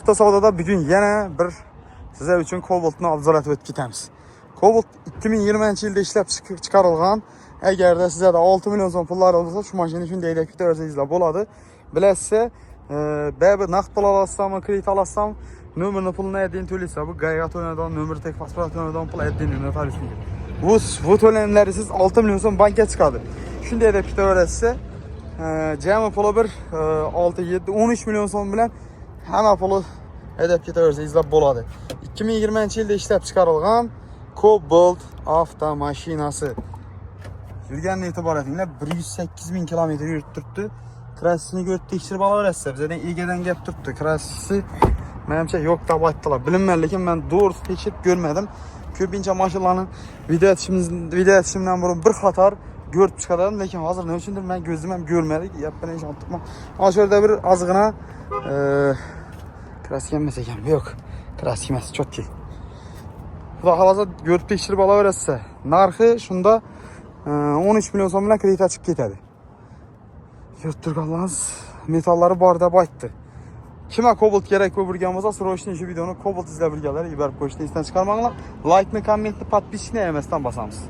Nokta Savdo'da bugün yine bir sizler için Cobalt'ını abzorat etib ketamiz. Cobalt 2020 yılda işlep çıkarılgan. Eğer de size de 6 milyon son pullar olursa şu maşini için deyilek bir örzeyizle boladı. Bilezse bebe nakt pul alasam, kredit alasam, nömrünü pulunu edin tölüyse bu gayet oynadan, nömrü tek pasport oynadan pul edin nömrü bu tölemleri siz 6 milyon son banka çıkardı. Şimdi deyilek bir öğretse cami pulu bir 6, 7, 13 milyon son bilen hemen pulu edip ketərsizlə boladı. 2020 yılda işlep çıkarılgan Cobalt avtomaşinası. Yürgənin etibarətində 108.000 kilometre yürütdürtdü. Krasisini görüp tekşirib alaverəsə, bizədən İG'dən gəlib tutdu. Krasisi mənimcə yok da baytdılar. Bilinmərlikin mən doğrusu tekşirib görmədim. Köpince maşınların video etişimdən burun bir xatar görüp çıkardım. Lakin hazır ne üçündür mən gözlemem görmədik. Yapın inşallah tutmam. Ama şöyle bir azğına Krasik yemeseyken yok. Krasik yemesi çok değil. Bu da halaza görüp tekşirib alaverəsə, narxı şunda 13 milyon son bilen kredit açıp ketədi. Yurtturqanlarınız metalları barda baytdı. Kime Cobalt gerek bu burgamıza sroçni şu videonu Cobalt izle bilgileri İber Poçta isten çıkarmağına like-ni, kommentni, подписчикni emesinden basamız.